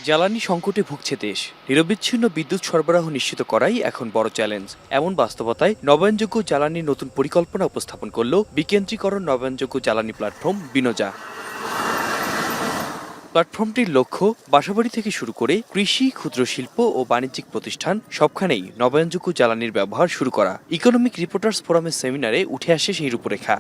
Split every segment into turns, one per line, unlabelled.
জ্বালানি সংকটে ভুগছে দেশ। নিরবিচ্ছিন্ন বিদ্যুৎ সরবরাহ নিশ্চিত করাই এখন বড় চ্যালেঞ্জ। এমন বাস্তবতায় নবায়নযোগ্য জ্বালানির নতুন পরিকল্পনা উপস্থাপন করল বিকেন্দ্রীকরণ নবায়নযোগ্য জ্বালানি প্ল্যাটফর্ম বিনোজা। প্ল্যাটফর্মটির লক্ষ্য বাসাবাড়ি থেকে শুরু করে কৃষি, ক্ষুদ্র শিল্প ও বাণিজ্যিক প্রতিষ্ঠান সবখানেই নবায়নযোগ্য জ্বালানির ব্যবহার শুরু করা। ইকোনমিক রিপোর্টার্স ফোরামের সেমিনারে উঠে আসে সেই রূপরেখা।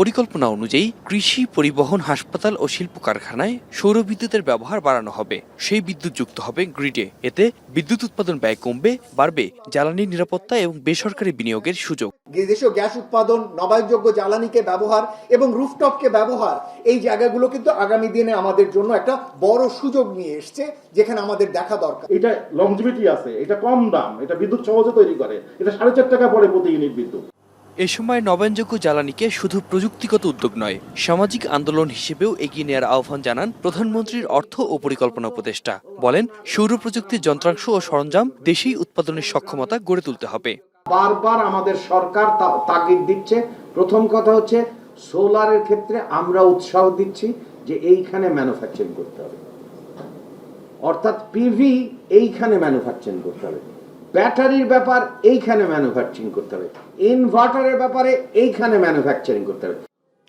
পরিকল্পনা অনুযায়ী কৃষি, পরিবহন, হাসপাতাল ও শিল্প কারখানায় সৌর বিদ্যুতের ব্যবহার বাড়ানো হবে। সেই বিদ্যুৎ যুক্ত হবে গ্রিডে। এতে বিদ্যুৎ উৎপাদন ব্যয় কমবে, বাড়বে জ্বালানির নিরাপত্তা এবং বেসরকারি বিনিয়োগের সুযোগ।
দেশীয় গ্যাস উৎপাদন, নবায়নযোগ্য জ্বালানিকে ব্যবহার এবং রুফটপকে ব্যবহার, এই জায়গাগুলো কিন্তু আগামী দিনে আমাদের জন্য একটা বড় সুযোগ নিয়ে এসছে, যেখানে আমাদের দেখা দরকার।
এটা লংজিভিটি আছে, এটা কম দাম, এটা বিদ্যুৎ সহজে তৈরি করে, এটা 4.5 টাকা পড়ে প্রতি ইউনিট বিদ্যুৎ।
এ সময় নবায়নযোগ্য জ্বালানিকে শুধু প্রযুক্তিগত উদ্যোগ নয়, সামাজিক আন্দোলন হিসেবেও এগিয়ে নেওয়ার আহ্বান জানান প্রধানমন্ত্রীর অর্থ ও পরিকল্পনা উপদেষ্টা। বলেন, সৌর প্রযুক্তির যন্ত্রাংশ ও সরঞ্জাম দেশেই উৎপাদনের সক্ষমতা গড়ে তুলতে হবে।
বারবার আমাদের সরকার তাগিদ দিচ্ছে। প্রথম কথা হচ্ছে সোলারের ক্ষেত্রে আমরা উৎসাহ দিচ্ছি যে এইখানে ম্যানুফ্যাকচারিং করতে হবে, অর্থাৎ পিভি এইখানে ম্যানুফ্যাকচারিং করতে হবে, ব্যাটারির ব্যাপার এইখানে ম্যানুফ্যাকচারিং করতে হবে, ইনভার্টারের ব্যাপারে এইখানে ম্যানুফ্যাকচারিং করতে হবে।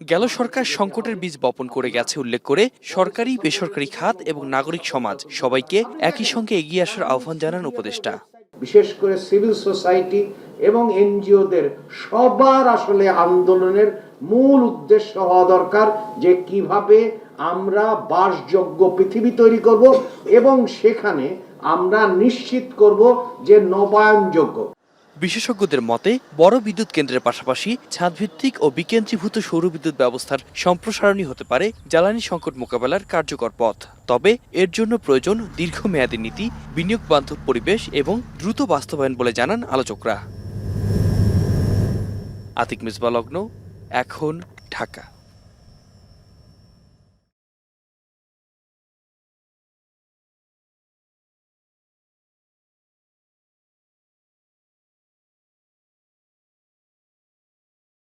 গেল সরকার সংকটের বীজ বপন করে গেছে উল্লেখ করে সরকারি, বেসরকারি খাত এবং নাগরিক সমাজ সবাইকে একই সঙ্গে এগিয়ে আসার আহ্বান জানান উপদেষ্টা।
বিশেষ করে সিভিল সোসাইটি এবং এনজিওদের সবার আসলে আন্দোলনের মূল উদ্দেশ্য হওয়া দরকার যে কিভাবে আমরা বাসযোগ্য পৃথিবী তৈরি করব এবং সেখানে আমরা নিশ্চিত করব যে নবায়নযোগ্য।
বিশেষজ্ঞদের মতে বড় বিদ্যুৎ কেন্দ্রের পাশাপাশি ছাদভিত্তিক ও বিকেন্দ্রীভূত সৌর বিদ্যুৎ ব্যবস্থার সম্প্রসারণই হতে পারে জ্বালানি সংকট মোকাবেলার কার্যকর পথ। তবে এর জন্য প্রয়োজন দীর্ঘমেয়াদী নীতি, বিনিয়োগ বান্ধব পরিবেশ এবং দ্রুত বাস্তবায়ন বলে জানান আলোচকরা। আতিক মিসবাহ লগ্ন, এখন, ঢাকা।